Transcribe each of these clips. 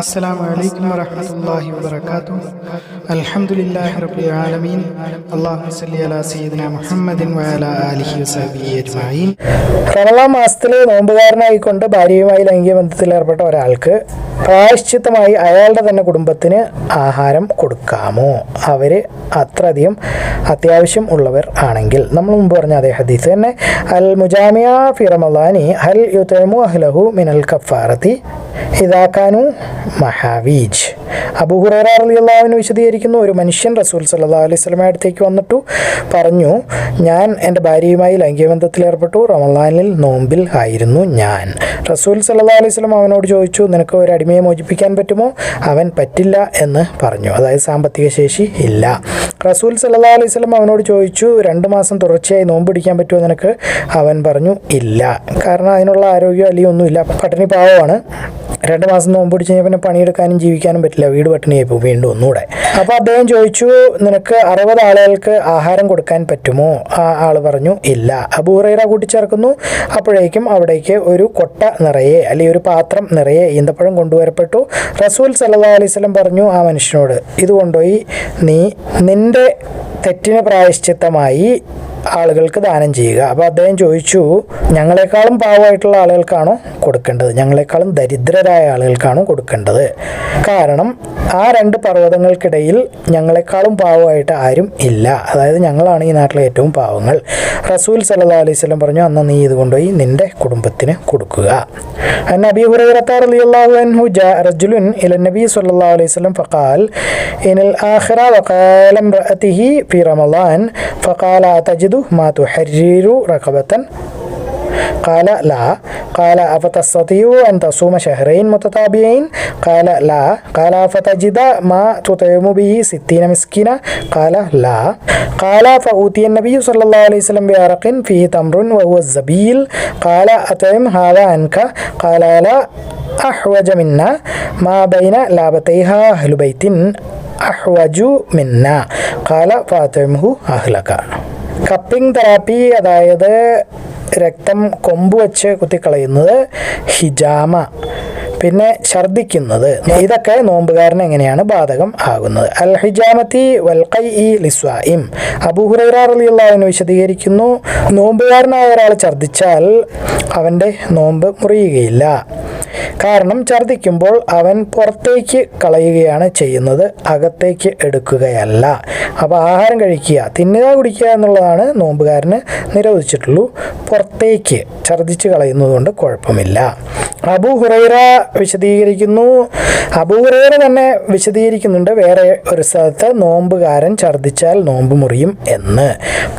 അസ്സലാമു അലൈക്കും വറഹ്മത്തുള്ളാഹി വബറകാതുഹു. അൽഹംദുലില്ലാഹി റബ്ബിൽ ആലമീൻ. അല്ലാഹുമ്മ സ്വല്ലി അലാ സയ്യിദിനാ മുഹമ്മദിൻ വഅലാ ആലിഹി വസഹ്ബിഹി അജ്മഈൻ. റമളാൻ മാസത്തിലെ നോമ്പുകാരനായിക്കൊണ്ട് ഭാര്യയുമായി ലൈംഗിക ബന്ധത്തിൽ ഏർപ്പെട്ട ഒരാൾക്ക് പ്രായശ്ചിത്തമായി അയാളുടെ തന്നെ കുടുംബത്തിന് ആഹാരം കൊടുക്കാമോ? അവർ അത്രയധികം അത്യാവശ്യം ഉള്ളവർ ആണെങ്കിൽ. നമ്മൾ മുമ്പ് പറഞ്ഞ അതേ ഹദീസ് തന്നെ, അൽ മുജാമിയ ഫി റമളാനി ഹൽ യുതഇമു അഹ്ലഹു മിനൽ കഫാറത്തി ഇദാ കാനു മഹാവീജ്. അബൂ ഹുറൈറ റളിയല്ലാഹു അൻഹു വിശദീകരിക്കുന്നു, ഒരു മനുഷ്യൻ റസൂൽ സല്ലല്ലാഹു അലൈഹി വസല്ലമയുടെ അടുത്തേക്ക് വന്നിട്ടു പറഞ്ഞു, ഞാൻ എൻ്റെ ഭാര്യയുമായി ലൈംഗിക ബന്ധത്തിൽ ഏർപ്പെട്ടു, റമളാനിൽ നോമ്പിൽ ആയിരുന്നു ഞാൻ. റസൂൽ സല്ലല്ലാഹു അലൈഹി വസല്ലം അവനോട് ചോദിച്ചു, നിനക്ക് ഒരു അടിമയെ മോചിപ്പിക്കാൻ പറ്റുമോ? അവൻ പറ്റില്ല എന്ന് പറഞ്ഞു, അതായത് സാമ്പത്തിക ശേഷി ഇല്ല. റസൂൽ സല്ലല്ലാഹു അലൈഹി വസല്ലം അവനോട് ചോദിച്ചു, 2 മാസം തുടർച്ചയായി നോമ്പ് പിടിക്കാൻ പറ്റുമോ നിനക്ക്? അവൻ പറഞ്ഞു, ഇല്ല, കാരണം അതിനുള്ള ആരോഗ്യം അല്ലെങ്കിൽ ഒന്നുമില്ല, പട്ടിണി പാവമാണ്. 2 മാസം നോമ്പ് പിടിച്ച് കഴിഞ്ഞാൽ പിന്നെ പണിയെടുക്കാനും ജീവിക്കാനും പറ്റില്ല, വീട് പട്ടിണിയായി പോകും വീണ്ടും ഒന്നുകൂടെ. അപ്പോൾ അദ്ദേഹം ചോദിച്ചു, നിനക്ക് 60 ആളുകൾക്ക് ആഹാരം കൊടുക്കാൻ പറ്റുമോ? ആ ആൾ പറഞ്ഞു, ഇല്ല. അബൂ ഹുറൈറ കൂട്ടിച്ചേർക്കുന്നു, അപ്പോഴേക്കും അവിടേക്ക് ഒരു കൊട്ട നിറയെ അല്ലെങ്കിൽ ഒരു പാത്രം നിറയെ ഈന്തപ്പഴം കൊണ്ടുവരപ്പെട്ടു. റസൂൽ സല്ലല്ലാഹു അലൈഹി വസല്ലം പറഞ്ഞു ആ മനുഷ്യനോട്, ഇത് കൊണ്ടുപോയി നീ നിന്റെ തെറ്റിന് പ്രായശ്ചിത്തമായി ആളുകൾക്ക് ദാനം ചെയ്യുക. അപ്പോൾ അദ്ദേഹം ചോദിച്ചു, ഞങ്ങളെക്കാളും പാവമായിട്ടുള്ള ആളുകൾക്കാണോ കൊടുക്കേണ്ടത്, ഞങ്ങളെക്കാളും ദരിദ്രരായ ആളുകൾക്കാണോ കൊടുക്കേണ്ടത്? കാരണം ആ 2 പർവ്വതങ്ങൾക്കിടയിൽ ഞങ്ങളെക്കാളും പാവമായിട്ട് ആരും ഇല്ല, അതായത് ഞങ്ങളാണ് ഈ നാട്ടിലെ ഏറ്റവും പാവങ്ങൾ. റസൂൽ സല്ലല്ലാഹു അലൈഹി വസല്ലം പറഞ്ഞു, അന്ന് നീ ഇത് കൊണ്ടുപോയി നിന്റെ കുടുംബത്തിന് കൊടുക്കുക. അൻ അബീ ഹുറൈറ റളിയല്ലാഹു അൻഹു ജാഅ റജുലുൻ ഇല നബി സല്ലല്ലാഹു അലൈഹി വസല്ലം ഫഖാൽ ഇനൽ ആഖിറ വഖാല ഇംറഅതിഹി ഫി റമളാൻ ഫഖാല തജിദു മാ തുഹർരിറു റഖബതൻ قال لا. قال أفتستطيع أن تصوم شهرين متتابعين؟ قال لا. قال أفتجد ما تطعم به 60 مسكينا؟ قال لا. قال فأوتي النبي صلى الله عليه وسلم بعرق فيه تمر وهو الزبيل. قال أطعم هذا عنك؟ قال لا أحوج منا ما بين لابتيها أهل بيت أحوج منا. قال فأطعمه أهلك. കപ്പിംഗ് തെറാപ്പി, അതായത് രക്തം കൊമ്പ് വെച്ച് കുത്തിക്കളയുന്നത്, ഹിജാമ, പിന്നെ ഛർദ്ദിക്കുന്നത്, ഇതൊക്കെ നോമ്പുകാരന് എങ്ങനെയാണ് ബാധകം ആകുന്നത്? അൽ ഹിജാമത്തി വൽ ഖൈഇ ലിസ്വായിം. അബൂ ഹുറൈറ റളിയല്ലാഹു അൻഹു വിശദീകരിക്കുന്നു, നോമ്പുകാരനായ ഒരാൾ ഛർദ്ദിച്ചാൽ അവൻ്റെ നോമ്പ് മുറിയുകയില്ല. കാരണം ഛർദ്ദിക്കുമ്പോൾ അവൻ പുറത്തേക്ക് കളയുകയാണ് ചെയ്യുന്നത്, അകത്തേക്ക് എടുക്കുകയല്ല. അപ്പോൾ ആഹാരം കഴിക്കുക, തിന്നുക, കുടിക്കുക എന്നുള്ളതാണ് നോമ്പുകാരന് നിരോധിച്ചിട്ടുള്ളൂ. പുറത്തേക്ക് ഛർദ്ദിച്ച് കളയുന്നത് കൊണ്ട് കുഴപ്പമില്ല. അബൂ ഹുറൈറ വിശദീകരിക്കുന്നു, അബൂ ഹുറൈറ തന്നെ വിശദീകരിക്കുന്നുണ്ട് വേറെ ഒരു സ്ഥലത്ത്, നോമ്പുകാരൻ ഛർദ്ദിച്ചാൽ നോമ്പ് മുറിയും എന്ന്.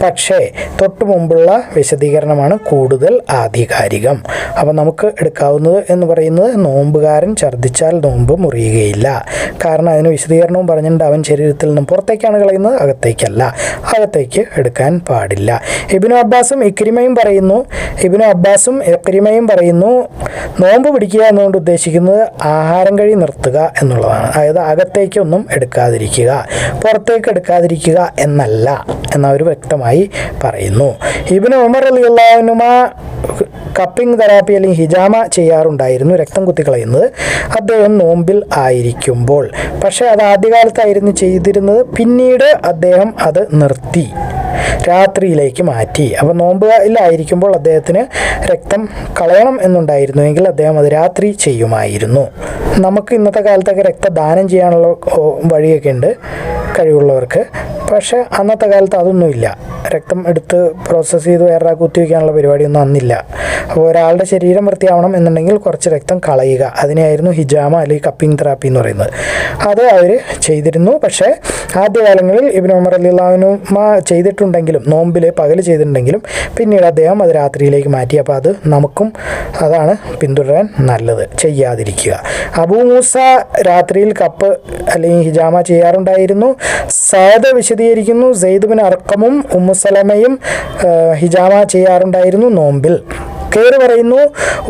പക്ഷേ തൊട്ടു മുമ്പുള്ള വിശദീകരണമാണ് കൂടുതൽ ആധികാരികം. അപ്പോൾ നമുക്ക് എടുക്കാവുന്നത് എന്ന് പറയുന്നത്, നോമ്പുകാരൻ ഛർദ്ദിച്ചാൽ നോമ്പ് മുറിയുകയില്ല. കാരണം അതിന് വിശദീകരണവും പറഞ്ഞിട്ടുണ്ട്, അവൻ ശരീരത്തിൽ നിന്നും പുറത്തേക്കാണ് കളയുന്നത്, അകത്തേക്കല്ല. അകത്തേക്ക് എടുക്കാൻ പാടില്ല. ഇബ്നു അബ്ബാസും ഇക്രിമയും പറയുന്നു, നോമ്പ് പിടിക്കുക എന്നുകൊണ്ട് ഉദ്ദേശിക്കുന്നത് ആഹാരം കഴി നിർത്തുക എന്നുള്ളതാണ്. അതായത് അകത്തേക്കൊന്നും എടുക്കാതിരിക്കുക, പുറത്തേക്ക് എടുക്കാതിരിക്കുക എന്നല്ല എന്നവർ വ്യക്തമായി പറയുന്നു. ഇബ്നു ഉമർ റളിയല്ലാഹു അൻഹുമാ കപ്പിംഗ് തെറാപ്പി അല്ലെങ്കിൽ ഹിജാമ ചെയ്യാറുണ്ടായിരുന്നു, രക്തം കുത്തിക്കളയുന്നത്, അദ്ദേഹം നോമ്പിൽ ആയിരിക്കുമ്പോൾ. പക്ഷേ അത് ആദ്യകാലത്തായിരുന്നു ചെയ്തിരുന്നത്, പിന്നീട് അദ്ദേഹം അത് നിർത്തി, രാത്രിയിലേക്ക് മാറ്റി. അപ്പോൾ നോമ്പിലായിരിക്കുമ്പോൾ അദ്ദേഹത്തിന് രക്തം കളയണം എന്നുണ്ടായിരുന്നുവെങ്കിൽ അദ്ദേഹം അത് രാത്രി ചെയ്യുമായിരുന്നു. നമുക്ക് ഇന്നത്തെ കാലത്തൊക്കെ രക്തദാനം ചെയ്യാനുള്ള വഴിയൊക്കെ ഉണ്ട് കഴിവുള്ളവർക്ക്. പക്ഷേ അന്നത്തെ കാലത്ത് അതൊന്നുമില്ല, രക്തം എടുത്ത് പ്രോസസ്സ് ചെയ്ത് വേറെ കുത്തിവെക്കാനുള്ള പരിപാടിയൊന്നും അന്നില്ല. അപ്പോൾ ഒരാളുടെ ശരീരം വൃത്തിയാവണം എന്നുണ്ടെങ്കിൽ കുറച്ച് രക്തം കളയുക, അതിനെയായിരുന്നു ഹിജാമ അല്ലെങ്കിൽ കപ്പിംഗ് തെറാപ്പി എന്ന് പറയുന്നത്. അത് അവർ ചെയ്തിരുന്നു. പക്ഷേ ആദ്യകാലങ്ങളിൽ ഇബ്നു ഉമർ റളിയല്ലാഹു അൻഹു ചെയ്തിട്ടുണ്ടെങ്കിലും, നോമ്പിൽ പകൽ ചെയ്തിട്ടുണ്ടെങ്കിലും, പിന്നീട് അദ്ദേഹം അത് രാത്രിയിലേക്ക് മാറ്റി. അപ്പോൾ അത് നമുക്കും അതാണ് പിന്തുടരാൻ നല്ലത്, ചെയ്യാതിരിക്കുക. അബൂ മൂസ രാത്രിയിൽ കപ്പ് അല്ലെങ്കിൽ ഹിജാമ ചെയ്യാറുണ്ടായിരുന്നു. സഅദ് വിശദീകരിക്കുന്നു, സെയ്ദ് ബിൻ അർഖമും ഉമ്മു സലമയും ഹിജാമ ചെയ്യാറുണ്ടായിരുന്നു നോമ്പിൽ. ബുക്കൈർ പറയുന്നു,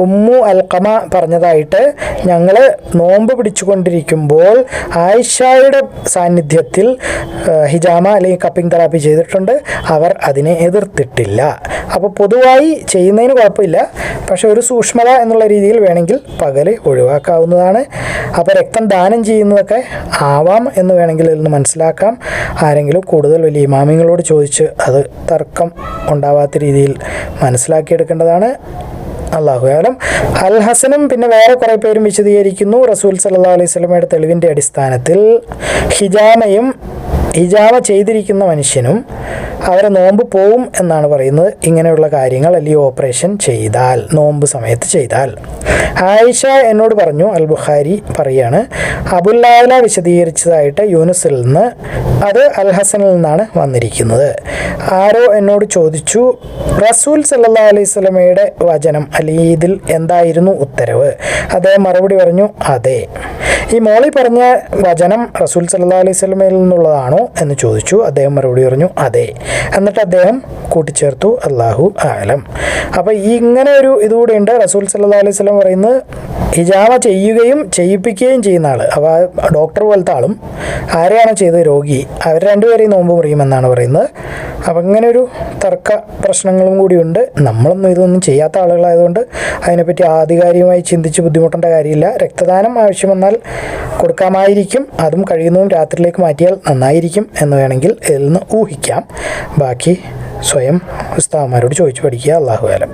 ഉമ്മു അൽഖമ പറഞ്ഞതായിട്ട്, ഞങ്ങൾ നോമ്പ് പിടിച്ചുകൊണ്ടിരിക്കുമ്പോൾ ആയിഷയുടെ സാന്നിധ്യത്തിൽ ഹിജാമ അല്ലെങ്കിൽ കപ്പിംഗ് തെറാപ്പി ചെയ്തിട്ടുണ്ട്. അവർ അതിനെ എതിർത്തിട്ടില്ല. അപ്പോൾ പൊതുവായി ചെയ്യുന്നതിന് കുഴപ്പമില്ല, പക്ഷെ ഒരു സൂക്ഷ്മത എന്നുള്ള രീതിയിൽ വേണമെങ്കിൽ പകൽ ഒഴിവാക്കാവുന്നതാണ്. അപ്പോൾ രക്തം ദാനം ചെയ്യുന്നതൊക്കെ ആവാം എന്ന് വേണമെങ്കിൽ ഇതിൽ നിന്ന് മനസ്സിലാക്കാം. ആരെങ്കിലും കൂടുതൽ വലിയ ഇമാമിങ്ങളോട് ചോദിച്ച് അത് തർക്കം ഉണ്ടാവാത്ത രീതിയിൽ മനസ്സിലാക്കിയെടുക്കേണ്ടതാണ്. അല്ലാഹു അഅലം. അൽ ഹസനും പിന്നെ വേറെ കുറേ പേരും വിശദീകരിക്കുന്നു, റസൂൽ സല്ലല്ലാഹു അലൈഹി വസല്ലമയുടെ തെളിവിൻ്റെ അടിസ്ഥാനത്തിൽ ഹിജാമ ചെയ്തിരിക്കുന്ന മനുഷ്യനും അവരെ നോമ്പ് പോവും എന്നാണ് പറയുന്നത്, ഇങ്ങനെയുള്ള കാര്യങ്ങൾ അല്ലെങ്കിൽ ഓപ്പറേഷൻ ചെയ്താൽ, നോമ്പ് സമയത്ത് ചെയ്താൽ. ആയിഷ എന്നോട് പറഞ്ഞു, അൽ ബുഖാരി പറയാണ്, അബുല്ലാല വിശദീകരിച്ചതായിട്ട് യൂനുസിൽ നിന്ന്, അത് അൽ ഹസനിൽ നിന്നാണ് വന്നിരിക്കുന്നത്. ആരോ എന്നോട് ചോദിച്ചു, റസൂൽ സല്ലല്ലാഹു അലൈഹി വസല്ലമയുടെ വചനം അല്ലെങ്കിൽ ഇതിൽ എന്തായിരുന്നു ഉത്തരവ്? അദ്ദേഹം മറുപടി പറഞ്ഞു, അതെ. ഈ മോളി പറഞ്ഞ വചനം റസൂൽ സല്ലല്ലാഹു അലൈഹി വസല്ലമയിൽ നിന്നുള്ളതാണോ എന്ന് ചോദിച്ചു. അദ്ദേഹം മറുപടി പറഞ്ഞു, അതെ. എന്നിട്ട് അദ്ദേഹം കൂട്ടിച്ചേർത്തു, അല്ലാഹു ആലം. അപ്പോൾ ഇങ്ങനെ ഒരു ഇതുകൂടെ ഉണ്ട്. റസൂൽ സല്ലല്ലാഹു അലൈഹി വസല്ലം പറയുന്നത് ഹിജാമ ചെയ്യുകയും ചെയ്യിപ്പിക്കുകയും ചെയ്യുന്ന ആൾ, അപ്പോൾ ഡോക്ടർ പോലത്തെ ആളും ആരെയാണോ ചെയ്തത്, രോഗി, അവർ രണ്ടുപേരെയും നോമ്പ് മുറിയുമെന്നാണ് പറയുന്നത്. അപ്പം ഇങ്ങനെ ഒരു തർക്ക പ്രശ്നങ്ങളും കൂടിയുണ്ട്. നമ്മളൊന്നും ഇതൊന്നും ചെയ്യാത്ത ആളുകളായതുകൊണ്ട് അതിനെപ്പറ്റി ആധികാരികമായി ചിന്തിച്ച് ബുദ്ധിമുട്ടേണ്ട കാര്യമില്ല. രക്തദാനം ആവശ്യം വന്നാൽ കൊടുക്കാമായിരിക്കും, അതും കഴിയുന്നതും രാത്രിയിലേക്ക് മാറ്റിയാൽ നന്നായിരിക്കും എന്ന് വേണമെങ്കിൽ ഇതിൽ നിന്ന് ഊഹിക്കാം. ബാക്കി സ്വയം ഉസ്താദന്മാരോട് ചോദിച്ചു പഠിക്കുക. അല്ലാഹു അലം.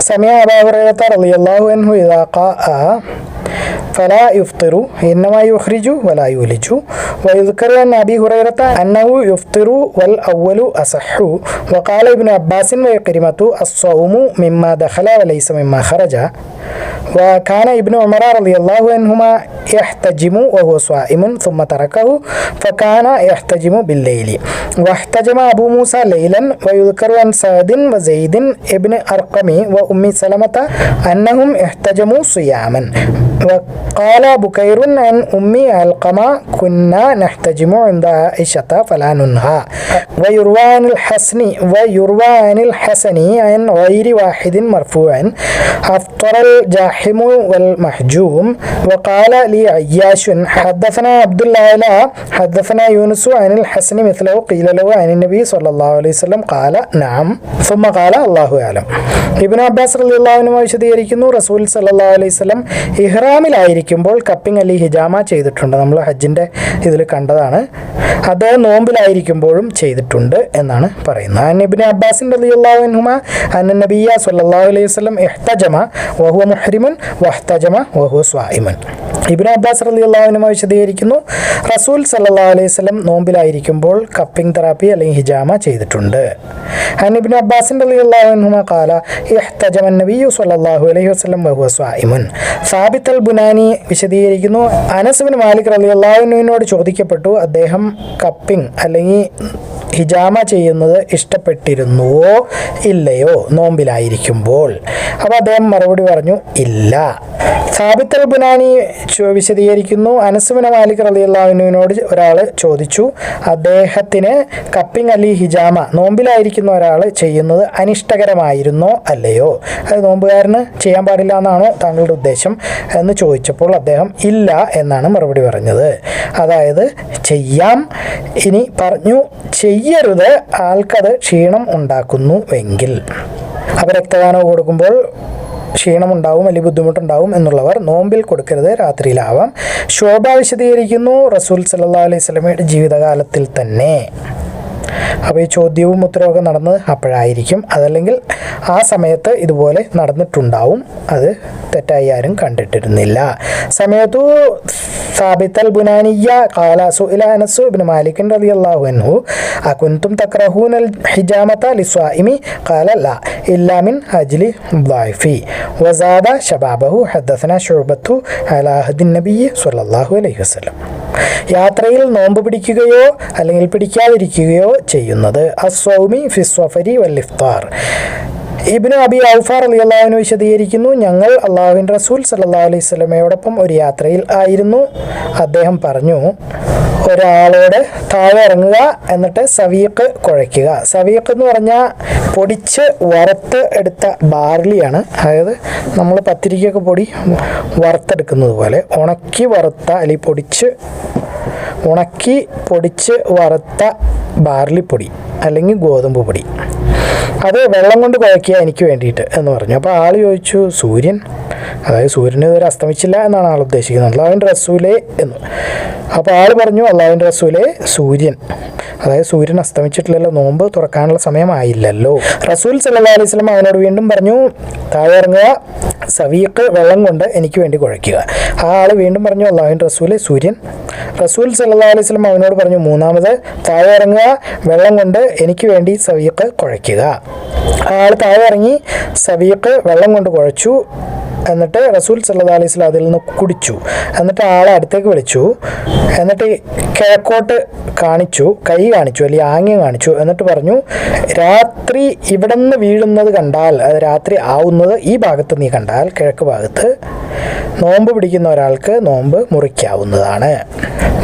സമയ അബൂ ഹുറൈറ റളിയല്ലാഹു അൻഹു ഇദാ ഖാഅ فلا يفطر إنما يخرج ولا يولج ويذكر عن أبي هريرة أنه يفطر والأول أصح وقال ابن عباس وكريمة الصوم مما دخل وليس مما خرج وكان ابن عمر رضي الله عنهما يحتجم وهو صائم ثم تركه فكان يحتجم بالليل واحتجم أبو موسى ليلا ويذكر عن سعد وزيد ابن أرقم وأم سلمة أنهم احتجموا صياما وقال بكير عن أم علقمة كنا نحتجم عند عائشة فلا ننهى ويروى عن الحسن عن غير واحد مرفوعا أفطر الجاحم والمحجوم وقال لي عياش حدثنا عبد الله لا حدثنا يونس عن الحسن مثله قيل له عن النبي صلى الله عليه وسلم قال نعم ثم قال الله أعلم. ഇബ്നു അബ്ബാസ് റളിയല്ലാഹു അൻഹു വിശദീകരിക്കുന്നു, റസൂൽ സല്ലല്ലാഹു അലൈഹി വസല്ലം ഇഹ്റാമിലായിരിക്കുമ്പോൾ കപ്പിംഗ് അലി ഹിജാമ ചെയ്തിട്ടുണ്ട്. നമ്മൾ ഹജ്ജിൻ്റെ ഇതിൽ കണ്ടതാണ്. അദ്ദേഹം നോമ്പിലായിരിക്കുമ്പോഴും ചെയ്തിട്ടുണ്ട് എന്നാണ് പറയുന്നത്. ഇബ്നു അബ്ബാസ് റളിയല്ലാഹു അൻഹുമ അന്ന നബിയ സല്ലല്ലാഹു അലൈഹി വസല്ലം ഇഹ്തജമ വഹുവ മുഹ്രിമുൻ വഹ്തജമ വഹുവ സ്വായിമുൻ. ഇബ്നു അബ്ബാസ് റളിയല്ലാഹു അൻഹു വിശദീകരിക്കുന്നു, റസൂൽ സല്ലല്ലാഹു അലൈഹി വസല്ലം നോമ്പിലായിരിക്കുമ്പോൾ കപ്പിംഗ് തെറാപ്പി അല്ലെങ്കിൽ ഹിജാമ ചെയ്തിട്ടുണ്ട്. ഇബ്നു അബ്ബാസ് റളിയല്ലാഹു അൻഹുമ ഖാല ഇഹ്തജമ നബിയ്യു സല്ലല്ലാഹു അലൈഹി വസല്ലം വഹുവ സ്വായിമുൻ. സാബിത്ത് അൽ ബുനാനി വിശദീകരിക്കുന്നു, അനസ് ഇബ്നു മാലിക് റളിയല്ലാഹു അൻഹുവിനോട് ചോദിക്കപ്പെട്ടു, അദ്ദേഹം കപ്പിംഗ് അല്ലെങ്കിൽ ഹിജാമ ചെയ്യുന്നത് ഇഷ്ടപ്പെട്ടിരുന്നുവോ ഇല്ലയോ നോമ്പിലായിരിക്കുമ്പോൾ? അപ്പോൾ അദ്ദേഹം മറുപടി പറഞ്ഞു, ഇല്ല. സാബിത്ത് അൽ ബുനാനി വിശദീകരിക്കുന്നു, അനസ് ഇബ്നു മാലിക് റളിയല്ലാഹു അൻഹുവിനോട് ഒരാൾ ചോദിച്ചു, അദ്ദേഹത്തിന് കപ്പിംഗ് അലി ഹിജാമ നോമ്പിലായിരിക്കുന്ന ഒരാൾ ചെയ്യുന്നത് അനിഷ്ടകരമായിരുന്നോ അല്ലയോ, അത് നോമ്പുകാരന് ചെയ്യാൻ പാടില്ല എന്നാണോ താങ്കളുടെ ഉദ്ദേശം എന്ന് ചോദിച്ചപ്പോൾ അദ്ദേഹം ഇല്ല എന്നാണ് മറുപടി പറഞ്ഞത്. അതായത് ചെയ്യാം. ഇനി പറഞ്ഞു ചെയ്യരുത്, ആൾക്കത് ക്ഷീണം ഉണ്ടാക്കുന്നുവെങ്കിൽ. അപ്പോൾ രക്തദാനം കൊടുക്കുമ്പോൾ ക്ഷീണമുണ്ടാവും, വലിയ ബുദ്ധിമുട്ടുണ്ടാവും എന്നുള്ളവർ നോമ്പിൽ കൊടുക്കരുത്, രാത്രിയിലാവാം. ശോഭ വിശദീകരിക്കുന്നു, റസൂൽ സല്ലല്ലാഹു അലൈഹി വസല്ലമയുടെ ജീവിതകാലത്തിൽ തന്നെ. അപ്പോൾ ഈ ചോദ്യവും ഉത്തരവൊക്കെ നടന്നത് അപ്പോഴായിരിക്കും, അതല്ലെങ്കിൽ ആ സമയത്ത് ഇതുപോലെ നടന്നിട്ടുണ്ടാവും. അത് തെറ്റായി ആരും കണ്ടിട്ടിരുന്നില്ല. സമയത്തു സാബിത്ത് അൽ ബുനാനിയ ഖാല സുഇല അനസ് ഇബ്നു മാലിക് റളിയല്ലാഹു അൻഹു അകുൻതും തക്റഹൂനൽ ഹിജാമത ലിസ്വാഇമി ഖാല ലാ ഇല്ലാ മിൻ അജ്ലി ളൈഫി വസാദ ശബാബഹു ഹദസന ശുഅബത്തു അലാ ഹദിൻ നബി സ്വല്ലല്ലാഹു അലൈഹി വസല്ലം. യാത്രയിൽ നോമ്പ് പിടിക്കുകയോ അല്ലെങ്കിൽ പിടിക്കാതിരിക്കുകയോ ചെയ്യുന്നത് അസ്സൗമി ഫിസ്വഫരി വൽ ഇഫ്താർ. ഇബ്നു അബി ഔഫ റളിയല്ലാഹു അൻഹു വിശദീകരിക്കുന്നു, ഞങ്ങൾ അല്ലാഹുവിൻ്റെ റസൂൽ സല്ലല്ലാഹു അലൈഹി വസല്ലമയോടൊപ്പം ഒരു യാത്രയിൽ ആയിരുന്നു. അദ്ദേഹം പറഞ്ഞു, ഒരാളോട് താഴെ ഇറങ്ങുക, എന്നിട്ട് സവീഖ് കുഴയ്ക്കുക. സവീഖ് എന്ന് പറഞ്ഞാൽ പൊടിച്ച് വറുത്ത് എടുത്ത ബാർലിയാണ്. അതായത് നമ്മൾ പത്തിരിക്കൊക്കെ പൊടി വറുത്തെടുക്കുന്നത് പോലെ ഉണക്കി വറുത്ത അല്ലെങ്കിൽ ഉണക്കി പൊടിച്ച് വറുത്ത ബാർലിപ്പൊടി അല്ലെങ്കിൽ ഗോതമ്പ് പൊടി, അത് വെള്ളം കൊണ്ട് കുഴയ്ക്കുക എനിക്ക് വേണ്ടിയിട്ട് എന്ന് പറഞ്ഞു. അപ്പോൾ ആൾ ചോദിച്ചു, സൂര്യൻ, അതായത് സൂര്യന് ഇതുവരെ അസ്തമിച്ചില്ല എന്നാണ് ആൾ ഉദ്ദേശിക്കുന്നത്, അള്ളാഹുവിൻ്റെ റസൂലേ എന്ന്. അപ്പോൾ ആൾ പറഞ്ഞു, അള്ളാഹുവിൻ്റെ റസൂലേ, സൂര്യൻ, അതായത് സൂര്യൻ അസ്തമിച്ചിട്ടില്ലല്ലോ, നോമ്പ് തുറക്കാനുള്ള സമയമായില്ലല്ലോ. റസൂൽ സല്ലല്ലാഹു അലൈഹി വസല്ലം അവനോട് വീണ്ടും പറഞ്ഞു, താഴെ ഇറങ്ങുക, സവീഖ് വെള്ളം കൊണ്ട് എനിക്ക് വേണ്ടി കുഴയ്ക്കുക. ആ ആൾ വീണ്ടും പറഞ്ഞു, അള്ളാഹുവിൻ്റെ റസൂലേ, സൂര്യൻ. റസൂൽ സല്ലല്ലാഹു അലൈഹി വസല്ലം അവനോട് പറഞ്ഞു മൂന്നാമത്, താഴെ ഇറങ്ങുക, വെള്ളം കൊണ്ട് എനിക്ക് വേണ്ടി സവീഖ് കുഴയ്ക്കുക. ആ ആൾ താഴെ ഇറങ്ങി സവീഖ് വെള്ളം കൊണ്ട് കുഴച്ചു. എന്നിട്ട് റസൂൽ സല്ലല്ലാഹു അലൈഹി വസല്ലം അതിൽ നിന്ന് കുടിച്ചു. എന്നിട്ട് ആളെ അടുത്തേക്ക് വിളിച്ചു. എന്നിട്ട് കിഴക്കോട്ട് കാണിച്ചു, കൈ കാണിച്ചു, അല്ലെങ്കിൽ ആംഗ്യം കാണിച്ചു. എന്നിട്ട് പറഞ്ഞു, രാത്രി ഇവിടെ നിന്ന് വീഴുന്നത് കണ്ടാൽ, അത് രാത്രി ആവുന്നത് ഈ ഭാഗത്ത് നീ കണ്ടാൽ, കിഴക്ക് ഭാഗത്ത്, നോമ്പ് പിടിക്കുന്ന ഒരാൾക്ക് നോമ്പ് മുറിക്കാവുന്നതാണ്.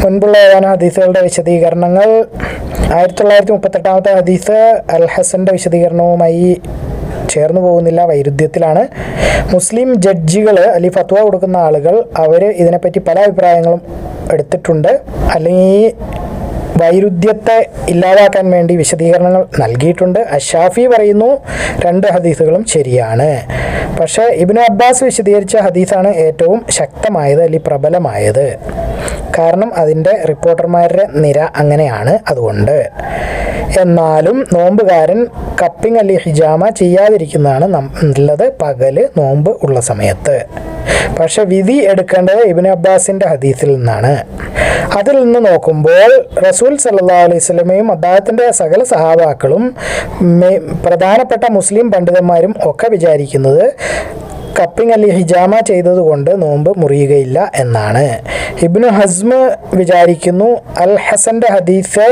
മുൻപുള്ള ഏതാനും ഹദീസുകളുടെ വിശദീകരണങ്ങൾ 1938 ഹദീസ് അൽ ഹസൻ്റെ വിശദീകരണവുമായി ചേർന്ന് പോകുന്നില്ല, വൈരുദ്ധ്യത്തിലാണ്. മുസ്ലിം ജഡ്ജികൾ അല്ലെങ്കിൽ ഫത്വ കൊടുക്കുന്ന ആളുകൾ അവർ ഇതിനെപ്പറ്റി പല അഭിപ്രായങ്ങളും എടുത്തിട്ടുണ്ട്, അല്ലെങ്കിൽ വൈരുദ്ധ്യത്തെ ഇല്ലാതാക്കാൻ വേണ്ടി വിശദീകരണങ്ങൾ നൽകിയിട്ടുണ്ട്. അഷാഫി പറയുന്നു 2 ഹദീസുകളും ശരിയാണ്. പക്ഷേ ഇബ്നു അബ്ബാസ് വിശദീകരിച്ച ഹദീസാണ് ഏറ്റവും ശക്തമായത് അല്ലെങ്കിൽ പ്രബലമായത്. കാരണം അതിൻ്റെ റിപ്പോർട്ടർമാരുടെ നിര അങ്ങനെയാണ്. അതുകൊണ്ട് എന്നാലും നോമ്പുകാരൻ കപ്പിംഗ് അല്ലെങ്കിൽ ഹിജാമ ചെയ്യാതിരിക്കുന്നതാണ് നല്ലത് പകല് നോമ്പ് ഉള്ള സമയത്ത്. പക്ഷെ വിധി എടുക്കേണ്ടത് ഇബ്നു അബ്ബാസിൻ്റെ ഹദീസിൽ നിന്നാണ്. അതിൽ നിന്ന് നോക്കുമ്പോൾ റസൂൽ സല്ലല്ലാഹു അലൈഹി വസല്ലമയും അദ്ദേഹത്തിൻ്റെ സകല സഹാബാക്കളും പ്രധാനപ്പെട്ട മുസ്ലിം പണ്ഡിതന്മാരും ഒക്കെ വിചാരിക്കുന്നത് കപ്പിംഗ് അല്ലെങ്കിൽ ഹിജാമ ചെയ്തതുകൊണ്ട് നോമ്പ് മുറിയുകയില്ല എന്നാണ്. ഇബ്നു ഹസ്മ് വിചാരിക്കുന്നു അൽ ഹസൻ്റെ ഹദീസ്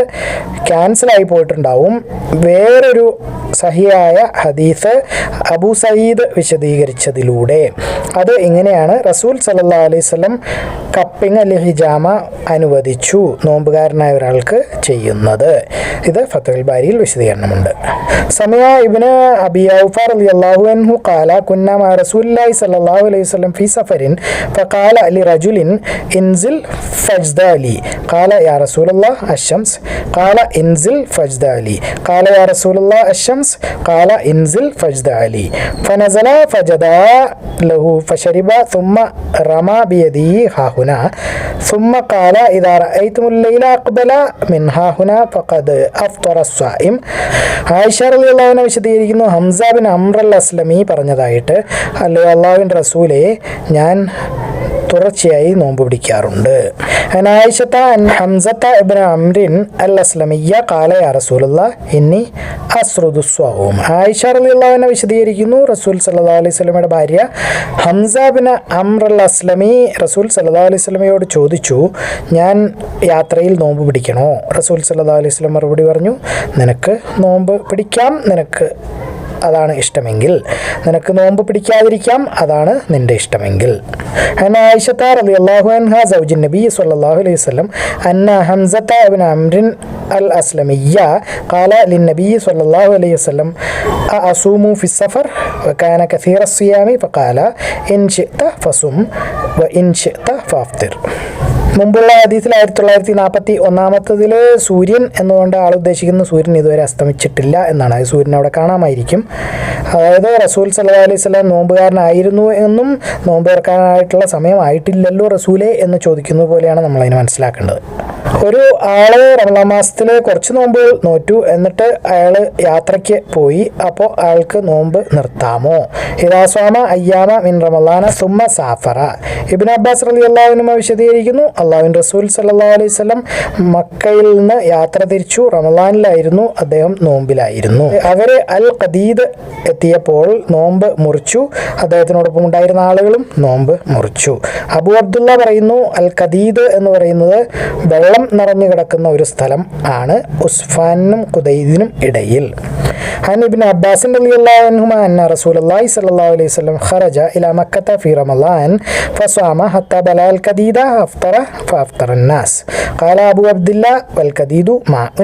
ക്യാൻസലായി പോയിട്ടുണ്ടാവും. വേറൊരു സഹിയായ ഹദീസ് അബൂ സഈദ് വിശദീകരിച്ചതിലൂടെ അത് ഇങ്ങനെയാണ്: റസൂൽ സല്ലല്ലാഹു അലൈഹി വസല്ലം കപ്പിംഗ് അല്ലെങ്കിൽ ഹിജാമ അനുവദിച്ചു നോമ്പുകാരനായ ഒരാൾക്ക് ചെയ്യുന്നത്. ഇത് ഫത്ഹുൽ ബാരിയിൽ വിശദീകരണമുണ്ട്. സമയ ഇബ്നു അബി ഔഫ റളിയല്ലാഹു അൻഹു ഖാല കുന്നാ മഅ റസൂലില്ലാഹി സ്വല്ലല്ലാഹു അലൈഹി വസല്ലം ഫീ സഫരിൻ ഫഖാല ലിറജുലിൻ ഇൻസിൽ ഫജ്ദാലി ഖാല യാ റസൂലല്ലാഹ് അശ്ശംസ് ഖാല ഇൻസിൽ ഫജ്ദാലി ഖാല യാ റസൂലല്ലാഹ് അശ്ശംസ് ഖാല ഇൻസിൽ ഫജ്ദാലി ഫനസല ഫജദാ ലഹു ഫശരിബ ثم رمى بيده ها هنا ثم قال إذا رأيتم الليل أقبل من ها هنا فقد أفطر الصائم. ആയിഷ റളിയല്ലാഹു അൻഹ വിശദീകരിക്കുന്നു, ഹംസ ബിൻ അംർ അൽ അസ്ലമി പറഞ്ഞതായിട്ട്, അല്ലേ അല്ലാഹുവിൻ്റെ റസൂലേ, ഞാൻ തുടർച്ചയായി നോമ്പ് പിടിക്കാറുണ്ട്. ആയിഷത അൻ ഹംസത ഇബ്നു അംറിൻ അൽ അസ്ലമിയ്യ ഖാല യാ റസൂലല്ലാഹ് ഇന്നി അസ്റുദു സ്വൗം. ആയിഷ റളിയല്ലാഹു അൻഹ വിശദീകരിക്കുന്നു, റസൂൽ സല്ലല്ലാഹു അലൈഹി വസല്ലമയുടെ ഭാര്യ ഹംസ ബിൻ അംർ അൽ അസ്ലമി റസൂൽ സല്ലല്ലാഹു അലൈഹി വസല്ലമയോട് ചോദിച്ചു, ഞാൻ യാത്രയിൽ നോമ്പ് പിടിക്കണോ? റസൂൽ സല്ലല്ലാഹു അലൈഹി വസല്ലം മറുപടി പറഞ്ഞു, നിനക്ക് നോമ്പ് പിടിക്കാം, നിനക്ക് അതാണ് ഇഷ്ടമെങ്കിൽ. നിനക്ക് നോമ്പ് പിടിക്കാതിരിക്കാം, അതാണ് നിന്റെ ഇഷ്ടമെങ്കിൽ. ആയിഷത റളിയല്ലാഹു അൻഹ സൗജുൻ നബി സ്വല്ലല്ലാഹു അലൈഹി വസല്ലം അന്ന ഹംസത ഇബ്നു അംറിൻ അൽ അസ്ലമിയ്യ ഖാല ലിന്നബി സ്വല്ലല്ലാഹു അലൈഹി വസല്ലം അഅസൂമു ഫി സഫർ വകാന കസീറ സിയാമി ഫഖാല ഇൻ ശിഅത ഫസും വഇൻ ശിഅത ഫാഫ്തിർ. മുമ്പുള്ള ഹദീസിൽ 1941 സൂര്യൻ എന്നുകൊണ്ട് ആൾ ഉദ്ദേശിക്കുന്ന സൂര്യൻ ഇതുവരെ അസ്തമിച്ചിട്ടില്ല എന്നാണ്. അത് സൂര്യൻ അവിടെ കാണാമായിരിക്കും. അതായത് റസൂൽ സല്ലല്ലാഹു അലൈഹി വസല്ലം നോമ്പുകാരനായിരുന്നു എന്നും നോമ്പ് തുറക്കാനായിട്ടുള്ള സമയമായിട്ടില്ലല്ലോ റസൂലേ എന്ന് ചോദിക്കുന്നത് പോലെയാണ് നമ്മളതിനെ മനസ്സിലാക്കേണ്ടത്. ഒരു ആള് റമളാൻ മാസത്തിൽ കുറച്ച് നോമ്പ് നോറ്റു, എന്നിട്ട് അയാൾ യാത്രയ്ക്ക് പോയി. അപ്പോൾ അയാൾക്ക് നോമ്പ് നിർത്താമോ? ഇദാ സ്വാമ അയ്യാമ മിൻ റമളാന സുമ്മ സാഫറ. ഇബ്നു അബ്ബാസ് റളിയല്ലാഹു അൻഹു വിശദീകരിക്കുന്നു, അല്ലാഹുവിൻ്റെ റസൂൽ സല്ലല്ലാഹു അലൈഹി വസല്ലം മക്കയിൽ നിന്ന് യാത്ര തിരിച്ചു. റമളാനിലായിരുന്നു, അദ്ദേഹം നോമ്പിലായിരുന്നു. അവർ അൽ ഖദീദ് എത്തിയപ്പോൾ നോമ്പ് മുറിച്ചു. അദ്ദേഹത്തിനോടൊപ്പം ഉണ്ടായിരുന്ന ആളുകളും നോമ്പ് മുറിച്ചു. അബൂ അബ്ദുള്ള പറയുന്നു, അൽ ഖദീദ് എന്ന് പറയുന്നത് വെള്ളം വെള്ളം നിറഞ്ഞു കിടക്കുന്ന ഒരു സ്ഥലം ആണ് ഉസ്ഫാനും ഖുദൈദിനും ഇടയിൽ. عن ابن عباس رضي الله عنهما أن رسول الله صلى الله عليه وسلم خرج إلى مكة في رمضان فصام حتى بلغ الكديد فأفطر الناس. قال أبو عبد الله والكديد ماء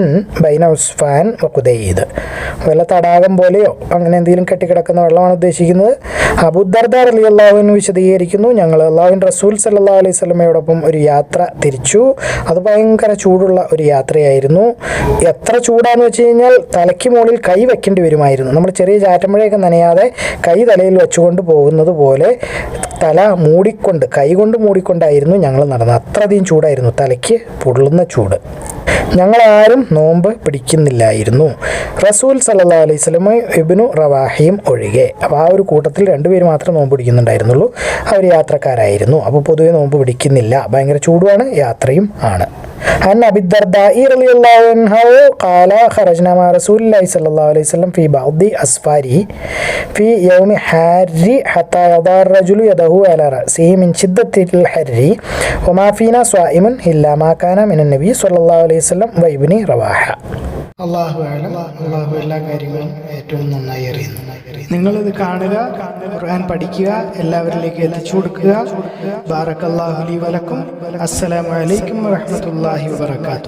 بين عسفان وقديد. വല്ല തടാകം പോലെയോ അങ്ങനെ എന്തെങ്കിലും കെട്ടിക്കിടക്കുന്ന വെള്ളമാണ് ഉദ്ദേശിക്കുന്നത്. അബൂദർദ റളിയല്ലാഹു അൻഹു വിശദീകരിക്കുന്നു, ഞങ്ങൾ അല്ലാഹുവിൻ്റെ റസൂൽ സല്ലല്ലാഹു അലൈഹി വസല്ലമയോടൊപ്പം ഒരു യാത്ര തിരിച്ചു. അത് ഭയങ്കര ചൂടുള്ള ഒരു യാത്രയായിരുന്നു. എത്ര ചൂടാന്ന് വെച്ച് കഴിഞ്ഞാൽ തലയ്ക്ക് മുകളിൽ കൈ വെക്കേണ്ടി വരുമായിരുന്നു. നമ്മൾ ചെറിയ ചാറ്റമഴയൊക്കെ നനയാതെ കൈ തലയിൽ വെച്ചുകൊണ്ട് പോകുന്നത് പോലെ തല മൂടിക്കൊണ്ട് കൈ കൊണ്ട് മൂടിക്കൊണ്ടായിരുന്നു ഞങ്ങൾ നടന്നത്. അത്രയധികം ചൂടായിരുന്നു, തലയ്ക്ക് പൊള്ളുന്ന ചൂട്. ഞങ്ങളാരും നോമ്പ് പിടിക്കുന്നില്ലായിരുന്നു, റസൂൽ സല്ലല്ലാഹു അലൈഹി വസല്ലം ഇബ്നു റവാഹിയും ഒഴികെ. അപ്പോൾ ആ ഒരു കൂട്ടത്തിൽ 2 പേര് മാത്രമേ നോമ്പ് പിടിക്കുന്നുണ്ടായിരുന്നുള്ളൂ. അവർ യാത്രക്കാരായിരുന്നു. അപ്പോൾ പൊതുവെ നോമ്പ് പിടിക്കുന്നില്ല, ഭയങ്കര ചൂടുമാണ്, യാത്രയും ആണ്. عن أبي الدرداء رضي الله عنه قال خرجنا مع رسول الله صلى الله عليه وسلم في بعض أسفاره في يوم حار حتى يضع الرجل يده على رأسه من شدة الحر وما فينا صائم إلا ما كان من النبي صلى الله عليه وسلم وابن رواحة. അള്ളാഹു അഅലം. അള്ളാഹു എല്ലാ കാര്യങ്ങളും ഏറ്റവും നന്നായി അറിയുന്നു. നിങ്ങളിത് കാണുക, ഖുർആൻ പഠിക്കുക, എല്ലാവരിലേക്ക് എത്തിച്ചു കൊടുക്കുക. ബാറക്കല്ലാഹു ലി വലക്കും. അസ്സലാമു അലൈക്കും വറഹ്മത്തുള്ളാഹി വബറകാതുഹു.